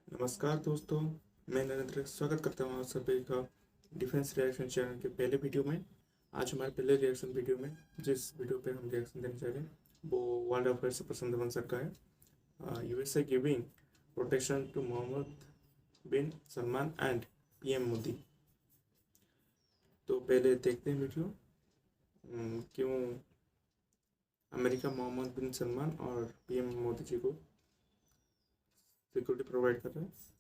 नमस्कार दोस्तों, मैं नरेंद्र स्वागत करता हूँ आप सभी का डिफेंस रिएक्शन चैनल के पहले वीडियो में। आज हमारे पहले रिएक्शन वीडियो में जिस वीडियो पे हम रिएक्शन देने जा रहे हैं वो वर्ल्ड अफेयर्स से प्रशांत वंशर का है। USA giving protection to Mohammed bin Salman and PM Modi. तो पहले देखते हैं वीडियो। क्यों अमेरिका मोहम्मद बिन सलमान और पीएम मोदी जी को सिक्योरिटी प्रोवाइड कर रहा है।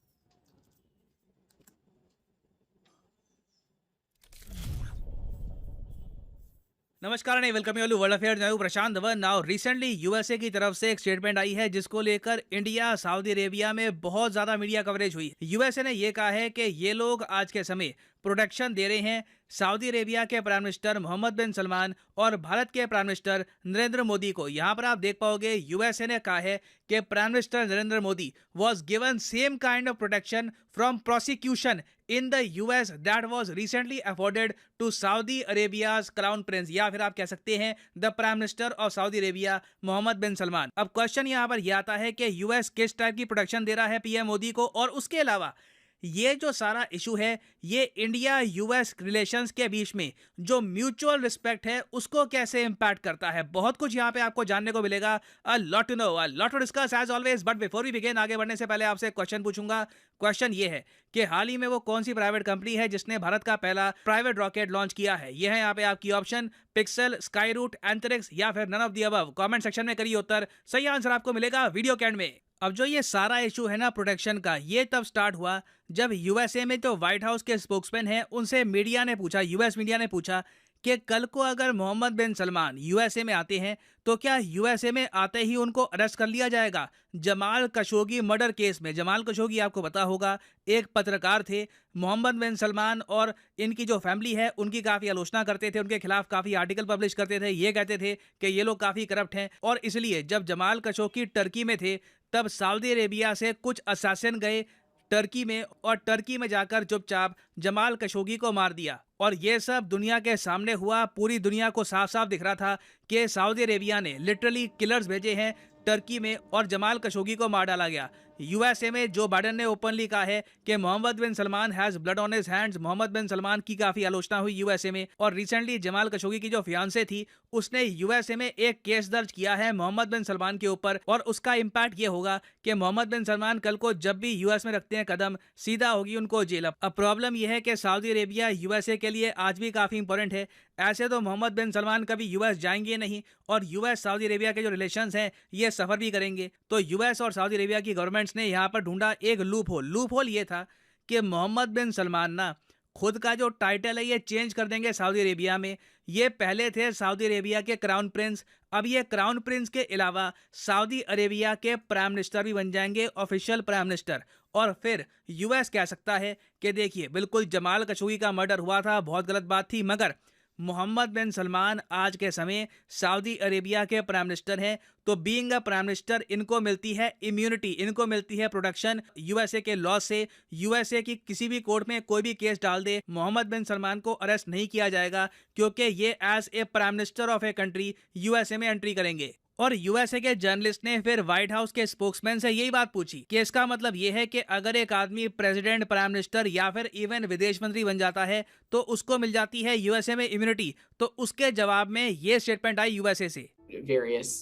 नमस्कार and welcome you world affair now Prashant one. Now recently USA की तरफ से एक स्टेटमेंट आई है जिसको लेकर इंडिया सऊदी अरेबिया में बहुत ज्यादा मीडिया कवरेज हुई। यूएसए ने यह कहा है कि ये लोग आज के समय प्रोटेक्शन दे रहे हैं सऊदी अरेबिया के prime minister Mohammad bin Salman और भारत के प्राइम मिनिस्टर नरेंद्र मोदी को। यहाँ पर आप देख पाओगे यूएसए ने कहा है कि prime minister Narendra Modi was given same kind of protection from prosecution in the US that was recently afforded to Saudi Arabia's crown prince, या फिर आप कह सकते हैं the prime minister of Saudi Arabia Mohammed bin Salman. अब question यहां पर यह आता है कि यूएस किस टाइप की प्रोटेक्शन दे रहा है पीएम मोदी को, और उसके अलावा ये जो सारा इशू है ये इंडिया यूएस रिलेशंस के बीच में जो म्यूचुअल रिस्पेक्ट है उसको कैसे इंपैक्ट करता है। बहुत कुछ यहाँ पे आपको जानने को मिलेगा। A lot to know, a lot to discuss as always. But before we begin, आगे बढ़ने से पहले आपसे क्वेश्चन पूछूंगा। क्वेश्चन ये है कि हाल ही में वो कौन सी प्राइवेट कंपनी है जिसने भारत का पहला प्राइवेट रॉकेट लॉन्च किया है। ये है यहाँ पे आपकी ऑप्शन पिक्सल, स्काई रूट, एंथरिक्स या फिर none of the above. Comment section में करिए उत्तर, सही आंसर आपको मिलेगा वीडियो के एंड में। अब जो ये सारा इशू है ना प्रोटेक्शन का, ये तब स्टार्ट हुआ जब यूएसए में जो व्हाइट हाउस के स्पोक्समैन हैं उनसे मीडिया ने पूछा, यूएस मीडिया ने पूछा कि कल को अगर मोहम्मद बिन सलमान यूएसए में आते हैं तो क्या यूएसए में आते ही उनको अरेस्ट कर लिया जाएगा। जमाल खशोगी मर्डर केस में, जमाल खशोगी आपको पता होगा एक पत्रकार थे। मोहम्मद बिन सलमान और इनकी जो फैमिली है उनकी काफ़ी आलोचना करते थे, उनके खिलाफ काफ़ी आर्टिकल पब्लिश करते थे। ये कहते थे कि ये लोग काफ़ी करप्ट हैं, और इसलिए जब जमाल खशोगी टर्की में थे तब सऊदी अरेबिया से कुछ असासिन गए टर्की में, और टर्की में जाकर चुपचाप जमाल खशोगी को मार दिया। और ये सब दुनिया के सामने हुआ, पूरी दुनिया को साफ साफ दिख रहा था कि सऊदी अरेबिया ने लिटरली किलर्स भेजे हैं टर्की में और जमाल खशोगी को मार डाला गया। यूएसए में जो बाइडेन ने ओपनली कहा है कि Mohammed bin Salman has blood on his hands. Mohammed bin Salman की काफी आलोचना हुई यूएसए में, और रिसेंटली जमाल खशोगी की जो फियांसे थी उसने यूएसए में एक केस दर्ज किया है मोहम्मद बिन सलमान के ऊपर, और उसका इंपैक्ट ये होगा कि मोहम्मद बिन सलमान कल को जब भी यूएस में रखते हैं कदम, सीधा होगी उनको जेल। अब प्रॉब्लम यह है कि सऊदी अरेबिया यूएसए के लिए आज भी काफी इंपॉर्टेंट है। ऐसे तो मोहम्मद बिन सलमान कभी यूएस जाएंगे नहीं, और यूएस सऊदी अरेबिया के जो रिलेशंस हैं ये सफर भी करेंगे। तो यूएस और सऊदी अरेबिया की गवर्नमेंट्स ने यहाँ पर ढूंढा एक लूप होल। लूप होल ये था कि मोहम्मद बिन सलमान ना खुद का जो टाइटल है ये चेंज कर देंगे सऊदी अरेबिया में। ये पहले थे सऊदी अरेबिया के क्राउन प्रिंस, अब ये क्राउन प्रिंस के अलावा सऊदी अरेबिया के प्राइम मिनिस्टर भी बन जाएंगे, ऑफिशियल प्राइम मिनिस्टर। और फिर यूएस कह सकता है कि देखिए बिल्कुल जमाल खशोगी का मर्डर हुआ था, बहुत गलत बात थी, मगर मोहम्मद बिन सलमान आज के समय सऊदी अरेबिया के प्राइम मिनिस्टर हैं, तो बीइंग अ प्राइम मिनिस्टर इनको मिलती है इम्यूनिटी, इनको मिलती है प्रोटेक्शन यूएसए के लॉ से। यूएसए की किसी भी कोर्ट में कोई भी केस डाल दे, मोहम्मद बिन सलमान को अरेस्ट नहीं किया जाएगा, क्योंकि ये as a prime minister of a country USA में एंट्री करेंगे। और यूएसए के जर्नलिस्ट ने फिर व्हाइट हाउस के स्पोक्समैन से यही बात पूछी कि इसका मतलब यह है कि अगर एक आदमी प्रेसिडेंट, प्राइम मिनिस्टर या फिर इवन विदेश मंत्री बन जाता है तो उसको मिल जाती है यूएसए में इम्यूनिटी। तो उसके जवाब में ये स्टेटमेंट आई यूएसए से। Various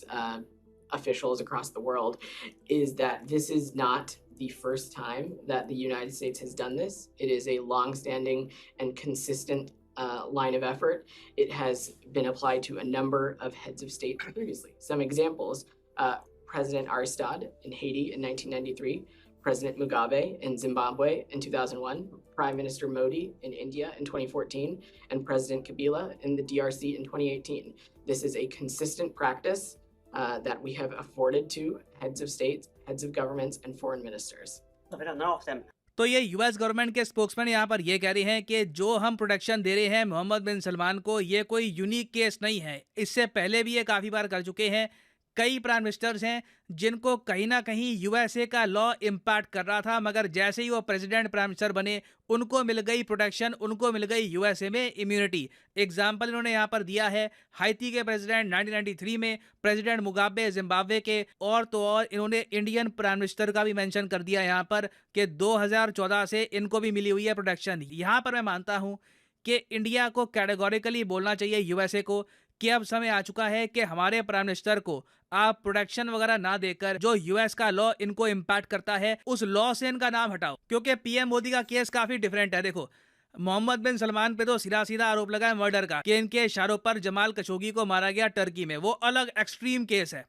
officials across the world is that this is not the first time that the United States has done this. It is a long-standing and consistent line of effort. It has been applied to a number of heads of state previously. Some examples: President Aristide in Haiti in 1993, President Mugabe in Zimbabwe in 2001, Prime Minister Modi in India in 2014, and President Kabila in the DRC in 2018. This is a consistent practice that we have afforded to heads of states, heads of governments, and foreign ministers. None of them. तो ये US government के spokesman यहाँ पर ये कह रहे हैं कि जो हम प्रोटेक्शन दे रहे हैं मोहम्मद बिन सलमान को, ये कोई यूनिक केस नहीं है, इससे पहले भी ये काफ़ी बार कर चुके हैं। कई प्राइम मिनिस्टर्स हैं जिनको कहीं ना कहीं यूएसए का लॉ इम्पैक्ट कर रहा था, मगर जैसे ही वो प्रेसिडेंट प्राइम मिनिस्टर बने उनको मिल गई प्रोटेक्शन, उनको मिल गई यूएसए में इम्यूनिटी। एग्जाम्पल इन्होंने यहाँ पर दिया है हाइती के प्रेसिडेंट 1993 में, प्रेसिडेंट मुगाबे जिम्बाब्वे के, और तो और इन्होंने इंडियन प्राइम मिनिस्टर का भी मेंशन कर दिया यहाँ पर कि 2014 से इनको भी मिली हुई है प्रोटेक्शन। यहाँ पर मैं मानता हूँ कि इंडिया को कैटेगोरिकली बोलना चाहिए यूएसए को कि अब समय आ चुका है कि हमारे प्राइम मिनिस्टर को आप प्रोटेक्शन वगैरह ना देकर जो यूएस का लॉ इनको इम्पैक्ट करता है उस लॉ से इनका नाम हटाओ। क्योंकि पीएम मोदी का केस काफी डिफरेंट है। देखो, मोहम्मद बिन सलमान पे तो सीधा सीधा आरोप लगा है मर्डर का कि इनके इशारों पर जमाल खशोगी को मारा गया टर्की में, वो अलग एक्सट्रीम केस है।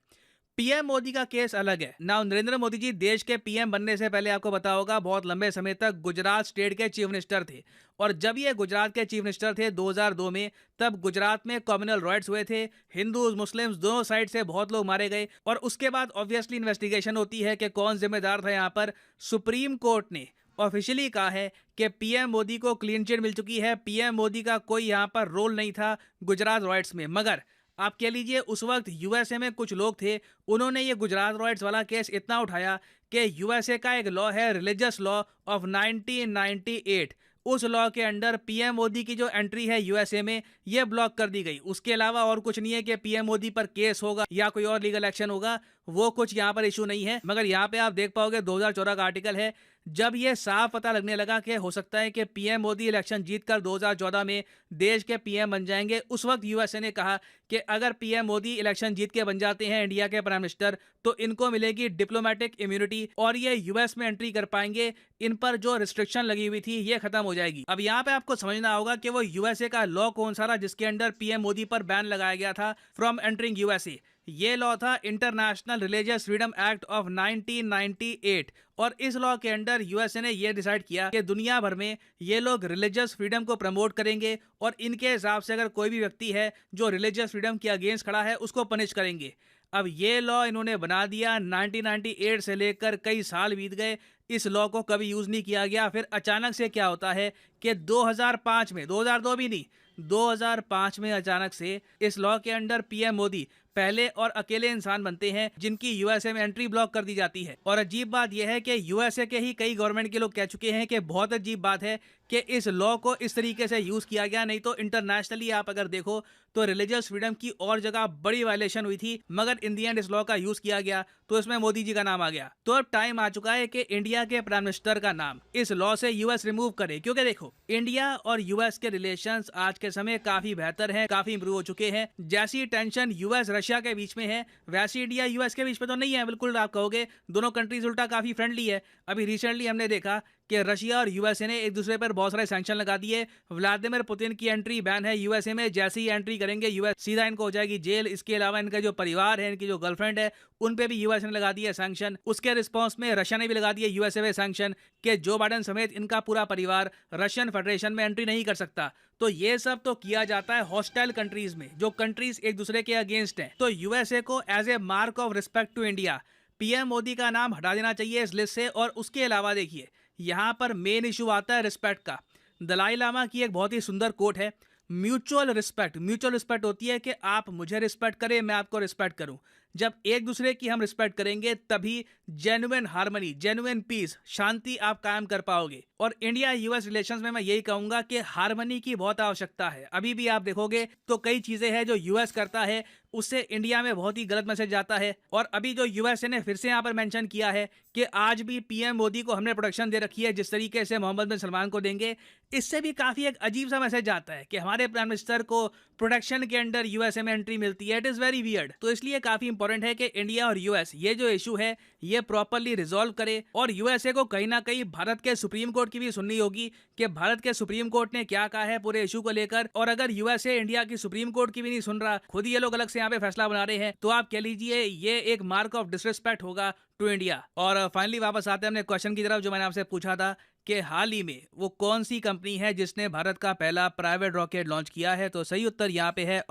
पीएम मोदी का केस अलग है ना। नरेंद्र मोदी जी देश के पीएम बनने से पहले आपको पता होगा बहुत लंबे समय तक गुजरात स्टेट के चीफ मिनिस्टर थे, और जब ये गुजरात के चीफ मिनिस्टर थे 2002 में, तब गुजरात में कम्युनल राइट्स हुए थे, हिंदूज मुस्लिम्स दोनों साइड से बहुत लोग मारे गए, और उसके बाद ऑब्वियसली इन्वेस्टिगेशन होती है कि कौन जिम्मेदार था। यहाँ पर सुप्रीम कोर्ट ने ऑफिशियली कहा है कि पीएम मोदी को क्लीन चिट मिल चुकी है, पीएम मोदी का कोई यहाँ पर रोल नहीं था गुजरात राइट्स में। मगर आप कह लीजिए उस वक्त यूएसए में कुछ लोग थे, उन्होंने ये गुजरात राइट्स वाला केस इतना उठाया कि यूएसए का एक लॉ है रिलीजियस लॉ ऑफ 1998, उस लॉ के अंडर पीएम मोदी की जो एंट्री है यूएसए में ये ब्लॉक कर दी गई। उसके अलावा और कुछ नहीं है कि पीएम मोदी पर केस होगा या कोई और लीगल एक्शन होगा, वो कुछ यहाँ पर इशू नहीं है। मगर यहाँ पे आप देख पाओगे 2014 का आर्टिकल है, जब ये साफ पता लगने लगा कि हो सकता है कि पीएम मोदी इलेक्शन जीतकर 2014 में देश के पीएम बन जाएंगे, उस वक्त यूएसए ने कहा कि अगर पीएम मोदी इलेक्शन जीत के बन जाते हैं इंडिया के प्राइम मिनिस्टर तो इनको मिलेगी डिप्लोमेटिक इम्यूनिटी और ये यूएस में एंट्री कर पाएंगे, इन पर जो रिस्ट्रिक्शन लगी हुई थी ये खत्म हो जाएगी। अब यहाँ पे आपको समझना होगा कि वो यूएसए का लॉ कौन सा था जिसके अंडर पीएम मोदी पर बैन लगाया गया था फ्रॉम एंटरिंग यूएसए। ये लॉ था international religious freedom act of 1998, और इस लॉ के अंडर यूएसए ने यह डिसाइड किया कि दुनिया भर में ये लोग रिलीजियस फ्रीडम को प्रमोट करेंगे, और इनके हिसाब से अगर कोई भी व्यक्ति है जो रिलीजियस फ्रीडम के अगेंस्ट खड़ा है उसको पनिश करेंगे। अब ये लॉ इन्होंने बना दिया, 1998 से लेकर कई साल बीत गए, इस लॉ को कभी यूज नहीं किया गया। फिर अचानक से क्या होता है कि 2005 में, 2002 भी नहीं, 2005 में अचानक से इस लॉ के अंडर पीएम मोदी पहले और अकेले इंसान बनते हैं जिनकी यूएसए में एंट्री ब्लॉक कर दी जाती है। और अजीब बात यह है कि यूएसए के ही कई गवर्नमेंट के लोग कह चुके हैं कि बहुत अजीब बात है कि इस लॉ को इस तरीके से यूज किया गया, नहीं तो इंटरनेशनली आप अगर देखो तो रिलीजियस फ्रीडम की और जगह बड़ी वायलेशन हुई थी, मगर इन दी एंड इस लॉ का यूज किया गया तो इसमें मोदी जी का नाम आ गया। तो अब टाइम आ चुका है कि इंडिया के प्राइम मिनिस्टर का नाम इस लॉ से यूएस रिमूव करे, क्योंकि देखो इंडिया और यूएस के रिलेशंस आज के समय काफी बेहतर हैं, काफी इंप्रूव हो चुके हैं। जैसी टेंशन यूएस रशिया के बीच में है वैसी इंडिया यूएस के बीच में तो नहीं है, बिल्कुल आप कहोगे दोनों कंट्रीज उल्टा काफी फ्रेंडली है। अभी रिसेंटली हमने देखा कि रशिया और यूएसए ने एक दूसरे पर बहुत सारे सैंक्शन लगा दिए। व्लादिमीर पुतिन की एंट्री बैन है यूएसए में, जैसे ही एंट्री करेंगे यूएस सीधा इनको हो जाएगी जेल। इसके अलावा इनका जो परिवार है, इनकी जो गर्लफ्रेंड है, उन पे भी यूएसए ने लगा दिया सैंक्शन। उसके रिस्पॉन्स में रशिया ने भी लगा दिया यूएसए में सैंक्शन कि जो बाइडेन समेत इनका पूरा परिवार रशियन फेडरेशन में एंट्री नहीं कर सकता। तो ये सब तो किया जाता है हॉस्टाइल कंट्रीज में, जो कंट्रीज एक दूसरे के अगेंस्ट हैं। तो यूएसए को as a mark of respect to India PM Modi का नाम हटा देना चाहिए इस लिस्ट से। और उसके अलावा देखिए यहाँ पर मेन इशू आता है रिस्पेक्ट का। दलाई लामा की एक बहुत ही सुंदर कोट है, म्यूचुअल रिस्पेक्ट। म्यूचुअल रिस्पेक्ट होती है कि आप मुझे रिस्पेक्ट करें, मैं आपको रिस्पेक्ट करूं। जब एक दूसरे की हम रिस्पेक्ट करेंगे तभी जेन्युइन हार्मनी, जेन्युइन पीस, शांति आप कायम कर पाओगे। और इंडिया यूएस रिलेशंस में मैं यही कहूंगा कि हार्मनी की बहुत आवश्यकता है। अभी भी आप देखोगे तो कई चीजें हैं जो यूएस करता है उससे इंडिया में बहुत ही गलत मैसेज जाता है। और अभी जो यूएसए ने फिर से यहाँ पर मेंशन किया है कि आज भी पीएम मोदी को हमने प्रोटेक्शन दे रखी है जिस तरीके से मोहम्मद बिन सलमान को देंगे, इससे भी काफी एक अजीब सा मैसेज जाता है कि हमारे प्राइम मिनिस्टर को प्रोटेक्शन के अंडर यूएसए में एंट्री मिलती है। It is very weird. तो इसलिए काफी इंपॉर्टेंट है कि इंडिया और यूएस ये जो इशू है ये प्रॉपरली रिजॉल्व करे। और यूएसए को कहीं ना कहीं भारत के सुप्रीम कोर्ट की भी सुननी होगी कि भारत के सुप्रीम कोर्ट ने क्या कहा है पूरे इशू को लेकर। और अगर यूएसए इंडिया की सुप्रीम कोर्ट की भी नहीं सुन रहा, खुद ये लोग अलग से यहाँ पे फैसला बना रहे हैं, तो आप कह लीजिए ये एक मार्क ऑफ डिसरिस्पेक्ट होगा टू इंडिया। और फाइनली वापस आते हैं अपने क्वेश्चन की तरफ जो मैंने आपसे पूछा था कि हाल ही में वो कौन सी कंपनी है जिसने भारत का पहला प्राइवेट रॉकेट लॉन्च किया है। तो सही उत्तर यहाँ पे है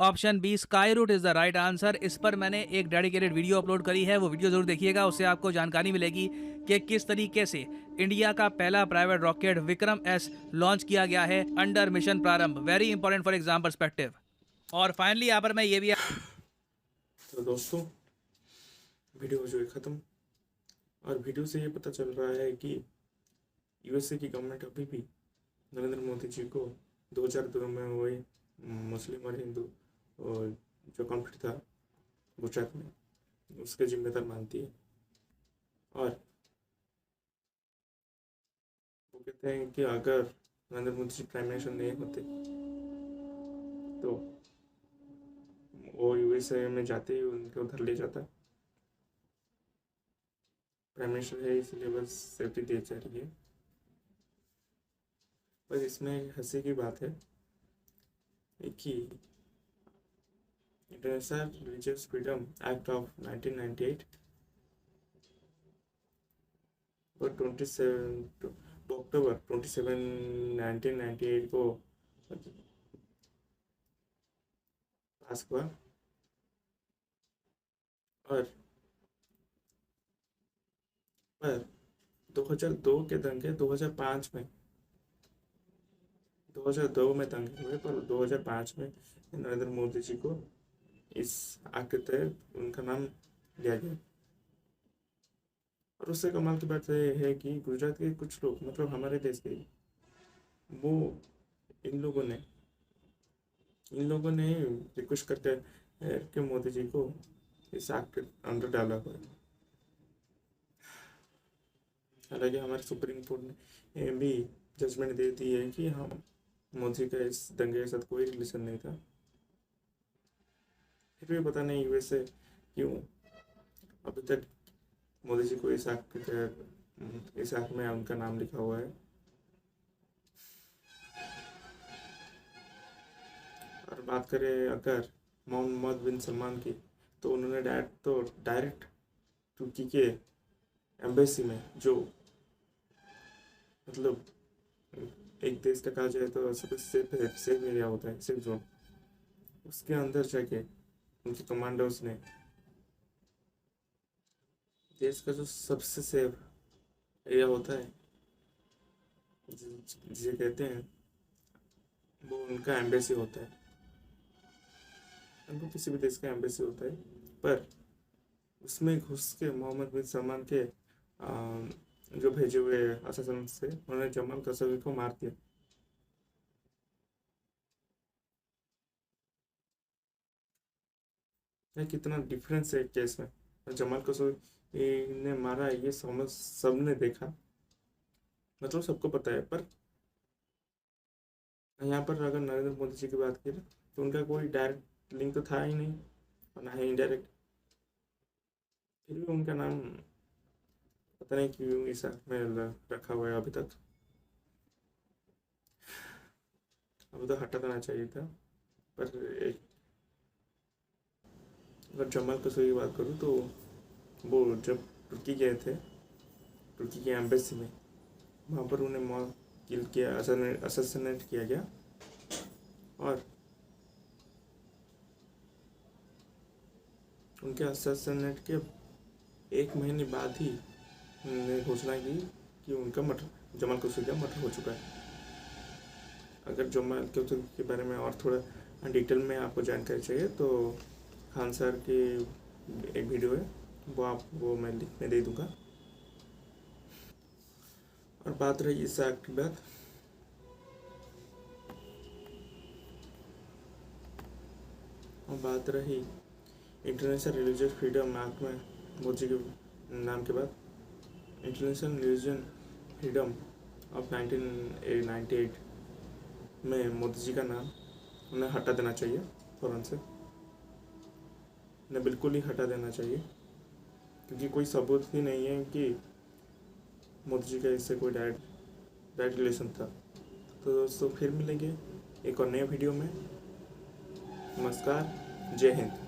option B, Skyroot is the right answer. इस पर मैंने एक डेडिकेटेड वीडियो अपलोड करी है, वो वीडियो जरूर देखिएगा, उससे आपको जानकारी मिलेगी कि किस तरीके से इंडिया का पहला प्राइवेट रॉकेट विक्रम-S लॉन्च किया गया है अंडर मिशन प्रारंभ। Very important for exam perspective. और फाइनली यहाँ पर मैं ये भी तो दोस्तों वीडियो हो चुकी ख़त्म, और वीडियो से ये पता चल रहा है कि यूएसए की गवर्नमेंट अभी भी नरेंद्र मोदी जी को 2002 में हुए मुस्लिम और हिंदू और जो कॉन्फ्लिक्ट था गुजरात में, उसके जिम्मेदार मानती है। और वो कहते हैं कि अगर नरेंद्र मोदी जी प्राइम मिनिस्टर नहीं होते तो वो यूएसए में जाते ही उनके उधर ले जाता। प्राइम मिनिस्टर है इसलिए बस सेफ्टी दी जा रही है। बस इसमें हंसी की बात है कि international religious freedom act of 1998 और 27 अक्टूबर 27 1998 को पास हुआ, और पर 2002 के दंगे 2005 में 2002 में दंगे हुए, पर 2005 में नरेंद्र मोदी जी को इस एक्ट के तहत उनका नाम लिया गया। और उससे कमाल की बात यह है कि गुजरात के कुछ लोग, मतलब हमारे देश के, वो इन लोगों ने रिक्वेस्ट करते हैं कि मोदी जी को इस एक्ट के अंदर डाला हुआ है। हालांकि हमारे सुप्रीम कोर्ट ने भी जजमेंट दे दी है कि हम मोदी का इस दंगे के साथ कोई रिलेशन नहीं था। फिर भी पता नहीं यूएसए क्यों अभी तक मोदी जी को इस एक्ट में उनका नाम लिखा हुआ है। और बात करें अगर मोहम्मद बिन सलमान की, तो उन्होंने डायरेक्ट तुर्की के एम्बेसी में, जो मतलब एक देश का कहा जाए तो सबसे सेफ एरिया होता है, सेफ जोन, उसके अंदर जाके उनके कमांडोज ने देश का जो सबसे सेफ एरिया होता है जिसे कहते हैं, वो उनका एम्बेसी होता है। उनको किसी भी देश का एम्बेसी होता है, पर उसमें घुस के मोहम्मद बिन सलमान के जो भेजे हुए असासन से उन्होंने जमाल खशोगी को मार दिया। कितना डिफरेंस है केस में। जमाल खशोगी ने मारा, ये समझ सबने देखा, मतलब सबको पता है। पर यहाँ पर अगर नरेंद्र मोदी जी की बात करें तो उनका कोई डायरेक्ट लिंक तो था ही नहीं, और ना ही इनडायरेक्ट। फिर भी उनका नाम पता नहीं क्यों इस एक्ट में रखा हुआ है अभी तक। अभी तो हटा देना चाहिए था। पर अगर जमाल खशोगी की बात करूँ तो वो जब तुर्की गए थे, तुर्की के एम्बेसी में, वहाँ पर उन्हें किल किया, असैसिनेट किया गया। और उनके असैसिनेट के 1 महीने बाद ही उन्होंने घोषणा की कि उनका जमाल खशोगी का मर्डर हो चुका है। अगर जमाल खशोगी के बारे में और थोड़ा डिटेल में आपको जानकारी चाहिए तो खान सर की एक वीडियो है, वो मैं लिंक में दे दूँगा। और बात रही इस एक्ट की बात, और बात रही इंटरनेशनल रिलीजियस फ्रीडम एक्ट में मोदी के नाम के बाद, इंटरनेशनल रिलीजन फ्रीडम ऑफ 1998 में मोदी जी का नाम उन्हें हटा देना चाहिए, फ़ौरन से उन्हें बिल्कुल ही हटा देना चाहिए, क्योंकि कोई सबूत ही नहीं है कि मोदी जी का इससे कोई डायरेक्ट रिलेशन था। तो दोस्तों फिर मिलेंगे एक और नए वीडियो में। नमस्कार, जय हिंद।